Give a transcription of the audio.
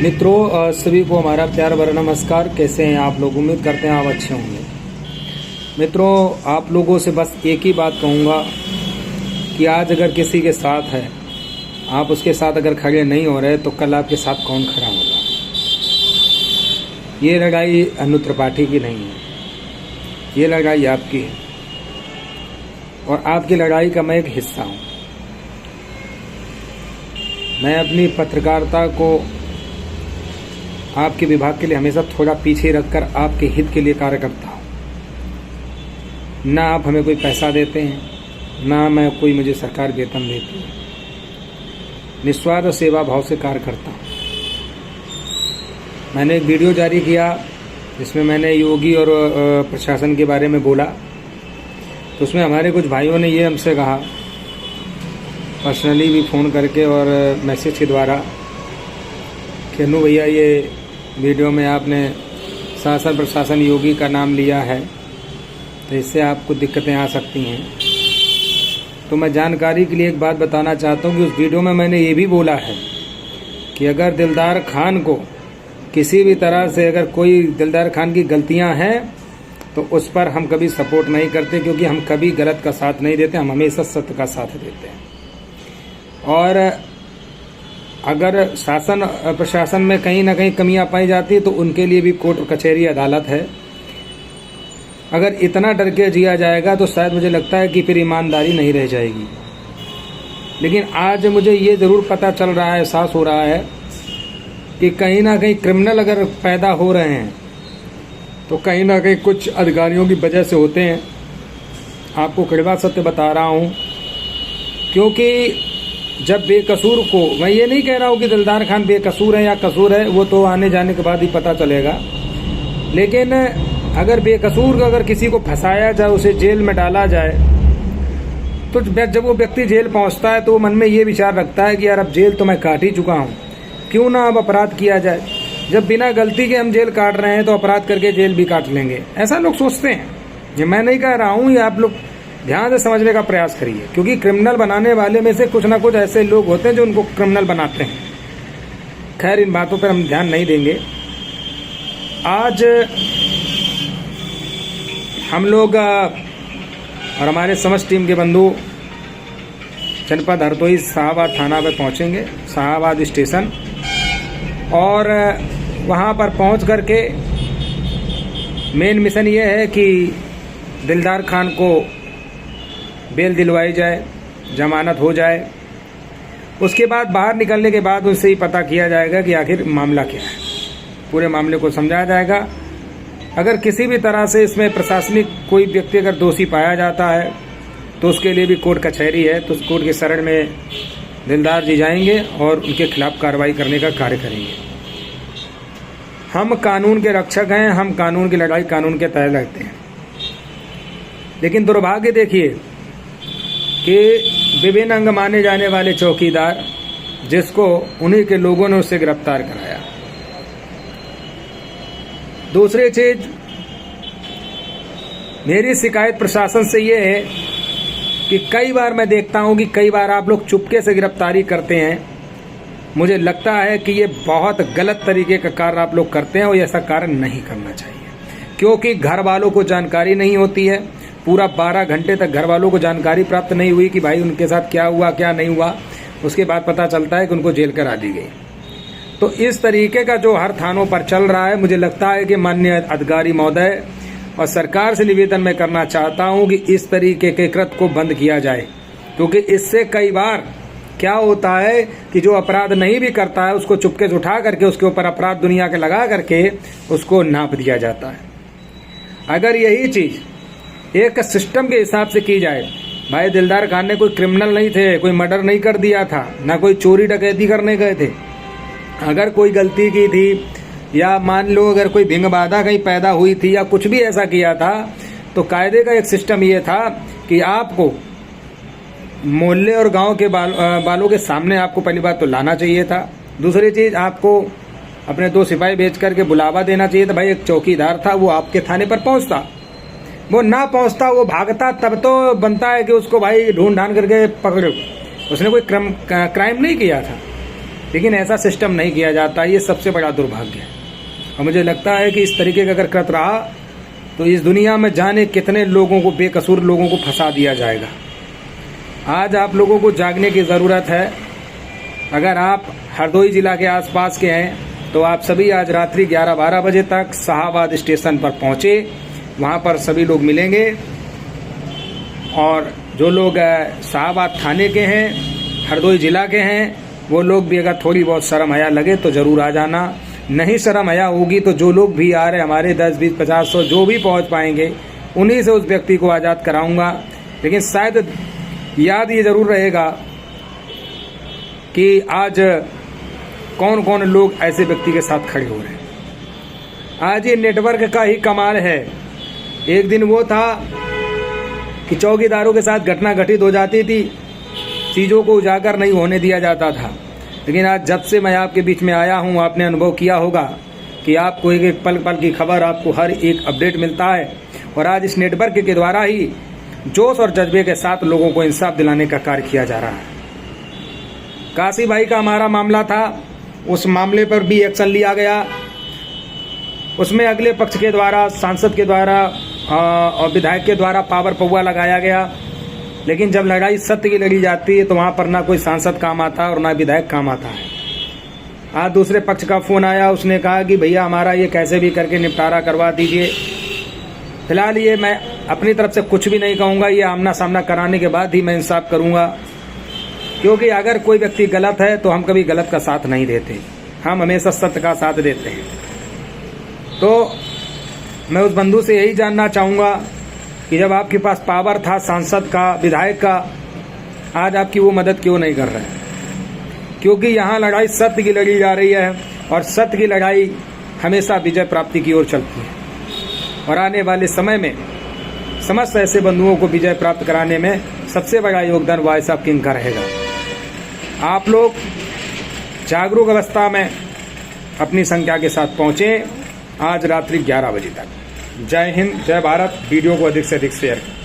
मित्रों, सभी को हमारा प्यार भरा नमस्कार। कैसे हैं आप लोग? उम्मीद करते हैं आप अच्छे होंगे। मित्रों, आप लोगों से बस एक ही बात कहूँगा कि आज अगर किसी के साथ है, आप उसके साथ अगर खड़े नहीं हो रहे तो कल आपके साथ कौन खड़ा होगा। ये लड़ाई अनु त्रिपाठी की नहीं है, ये लड़ाई आपकी है और आपकी लड़ाई का मैं एक हिस्सा हूँ। मैं अपनी पत्रकारिता को आपके विभाग के लिए हमेशा थोड़ा पीछे रखकर आपके हित के लिए कार्य करता हूँ। ना आप हमें कोई पैसा देते हैं, ना मैं कोई मुझे सरकार वेतन देती है। निस्वार्थ सेवा भाव से कार्य करता हूँ। मैंने एक वीडियो जारी किया जिसमें मैंने योगी और प्रशासन के बारे में बोला, तो उसमें हमारे कुछ भाइयों ने ये हमसे कहा, पर्सनली भी फ़ोन करके और मैसेज के द्वारा, कि अनु भैया ये वीडियो में आपने शासन प्रशासन योगी का नाम लिया है तो इससे आपको दिक्कतें आ सकती हैं। तो मैं जानकारी के लिए एक बात बताना चाहता हूँ कि उस वीडियो में मैंने ये भी बोला है कि अगर दिलदार खान को किसी भी तरह से अगर कोई दिलदार खान की गलतियाँ हैं तो उस पर हम कभी सपोर्ट नहीं करते, क्योंकि हम कभी गलत का साथ नहीं देते, हम हमेशा सत्य का साथ देते हैं। और अगर शासन प्रशासन में कहीं ना कहीं कमियां पाई जाती है तो उनके लिए भी कोर्ट कचहरी अदालत है। अगर इतना डर के जिया जाएगा तो शायद मुझे लगता है कि फिर ईमानदारी नहीं रह जाएगी। लेकिन आज मुझे ये ज़रूर पता चल रहा है, एहसास हो रहा है कि कहीं ना कहीं क्रिमिनल अगर पैदा हो रहे हैं तो कहीं ना कहीं कुछ अधिकारियों की वजह से होते हैं। आपको कड़वा सत्य बता रहा हूँ, क्योंकि जब बेकसूर को, मैं ये नहीं कह रहा हूँ कि दिलदार खान बेकसूर है या कसूर है, वो तो आने जाने के बाद ही पता चलेगा। लेकिन अगर बेकसूर को अगर किसी को फंसाया जाए, उसे जेल में डाला जाए, तो जब वो व्यक्ति जेल पहुँचता है तो वो मन में ये विचार रखता है कि यार अब जेल तो मैं काट ही चुका हूँ, क्यों ना अब अपराध किया जाए। जब बिना गलती के हम जेल काट रहे हैं तो अपराध करके जेल भी काट लेंगे, ऐसा लोग सोचते हैं। ये मैं नहीं कह रहा हूँ, ये आप लोग ध्यान से समझने का प्रयास करिए, क्योंकि क्रिमिनल बनाने वाले में से कुछ ना कुछ ऐसे लोग होते हैं जो उनको क्रिमिनल बनाते हैं। खैर, इन बातों पर हम ध्यान नहीं देंगे। आज हम लोग और हमारे समस्त टीम के बंधु जनपद हरदोई शाहबाद थाना पर पहुंचेंगे, शाहबाद स्टेशन, और वहां पर पहुंच करके मेन मिशन ये है कि दिलदार खान को बेल दिलवाई जाए, जमानत हो जाए। उसके बाद बाहर निकलने के बाद उनसे ही पता किया जाएगा कि आखिर मामला क्या है। पूरे मामले को समझाया जाएगा। अगर किसी भी तरह से इसमें प्रशासनिक कोई व्यक्ति अगर दोषी पाया जाता है तो उसके लिए भी कोर्ट कचहरी है, तो उस कोर्ट के शरण में दिलदार जी जाएंगे और उनके खिलाफ कार्रवाई करने का कार्य करेंगे। हम कानून के रक्षक हैं, हम कानून की लड़ाई कानून के तहत लड़ते हैं। लेकिन दुर्भाग्य देखिए कि विभिन्न अंग माने जाने वाले चौकीदार, जिसको उन्हीं के लोगों ने उससे गिरफ्तार कराया। दूसरी चीज, मेरी शिकायत प्रशासन से ये है कि कई बार मैं देखता हूं कि कई बार आप लोग चुपके से गिरफ्तारी करते हैं। मुझे लगता है कि ये बहुत गलत तरीके का कार्य आप लोग करते हैं और ऐसा कार्य नहीं करना चाहिए, क्योंकि घर वालों को जानकारी नहीं होती है। पूरा 12 घंटे तक घर वालों को जानकारी प्राप्त नहीं हुई कि भाई उनके साथ क्या हुआ क्या नहीं हुआ। उसके बाद पता चलता है कि उनको जेल करा दी गई। तो इस तरीके का जो हर थानों पर चल रहा है, मुझे लगता है कि माननीय अधिकारी महोदय और सरकार से निवेदन मैं करना चाहता हूं कि इस तरीके के कृत्य को बंद किया जाए, क्योंकि इससे कई बार क्या होता है कि जो अपराध नहीं भी करता है उसको चुपके से उठा करके उसके ऊपर अपराध दुनिया के लगा करके उसको नाप दिया जाता है। अगर यही चीज एक सिस्टम के हिसाब से की जाए, भाई दिलदार खान ने कोई क्रिमिनल नहीं थे, कोई मर्डर नहीं कर दिया था, ना कोई चोरी डकैती करने गए थे। अगर कोई गलती की थी या मान लो अगर कोई भिंग बाधा कहीं पैदा हुई थी या कुछ भी ऐसा किया था, तो कायदे का एक सिस्टम ये था कि आपको मोहल्ले और गांव के बालों के सामने आपको पहली बात तो लाना चाहिए था। दूसरी चीज, आपको अपने 2 सिपाही भेज करके बुलावा देना चाहिए था। भाई एक चौकीदार था, वो आपके थाने पर पहुंचता, वो ना पहुंचता, वो भागता, तब तो बनता है कि उसको भाई ढूंढ ढांड करके पकड़ो। उसने कोई क्राइम नहीं किया था। लेकिन ऐसा सिस्टम नहीं किया जाता। ये सबसे बड़ा दुर्भाग्य है और मुझे लगता है कि इस तरीके का अगर कृत रहा तो इस दुनिया में जाने कितने लोगों को, बेकसूर लोगों को फंसा दिया जाएगा। आज आप लोगों को जागने की ज़रूरत है। अगर आप हरदोई जिला के आसपास के हैं तो आप सभी आज रात्रि 11-12 बजे तक शाहबाद स्टेशन पर पहुँचे। वहाँ पर सभी लोग मिलेंगे और जो लोग शाहबाद थाने के हैं, हरदोई जिला के हैं, वो लोग भी अगर थोड़ी बहुत शर्म हया लगे तो ज़रूर आ जाना। नहीं शर्म हया होगी तो जो लोग भी आ रहे हमारे 10, 20, 50, 100 जो भी पहुंच पाएंगे उन्हीं से उस व्यक्ति को आज़ाद कराऊंगा। लेकिन शायद याद ये ज़रूर रहेगा कि आज कौन कौन लोग ऐसे व्यक्ति के साथ खड़े हो रहे हैं। आज ये नेटवर्क का ही कमाल है। एक दिन वो था कि चौकीदारों के साथ घटना घटित हो जाती थी, चीज़ों को उजागर नहीं होने दिया जाता था। लेकिन आज जब से मैं आपके बीच में आया हूं, आपने अनुभव किया होगा कि आपको एक एक पल पल की खबर, आपको हर एक अपडेट मिलता है। और आज इस नेटवर्क के द्वारा ही जोश और जज्बे के साथ लोगों को इंसाफ दिलाने का कार्य किया जा रहा है। काशी भाई का हमारा मामला था, उस मामले पर भी एक्शन लिया गया। उसमें अगले पक्ष के द्वारा, सांसद के द्वारा और विधायक के द्वारा पावर पौवा लगाया गया। लेकिन जब लड़ाई सत्य की लड़ी जाती है तो वहाँ पर ना कोई सांसद काम आता है और ना विधायक काम आता है। आज दूसरे पक्ष का फ़ोन आया, उसने कहा कि भैया हमारा ये कैसे भी करके निपटारा करवा दीजिए। फिलहाल ये मैं अपनी तरफ से कुछ भी नहीं कहूँगा, ये आमना सामना कराने के बाद ही मैं इंसाफ करूँगा। क्योंकि अगर कोई व्यक्ति गलत है तो हम कभी गलत का साथ नहीं देते, हम हमेशा सत्य का साथ देते हैं। तो मैं उस बंधु से यही जानना चाहूँगा कि जब आपके पास पावर था सांसद का, विधायक का, आज आपकी वो मदद क्यों नहीं कर रहे हैं? क्योंकि यहाँ लड़ाई सत्य की लड़ी जा रही है और सत्य की लड़ाई हमेशा विजय प्राप्ति की ओर चलती है। और आने वाले समय में समस्त ऐसे बंधुओं को विजय प्राप्त कराने में सबसे बड़ा योगदान वाई साहब किंग का रहेगा। आप लोग जागरूक अवस्था में अपनी संख्या के साथ पहुँचें आज रात्रि 11 बजे तक। जय हिंद, जय भारत। वीडियो को अधिक से अधिक शेयर करें।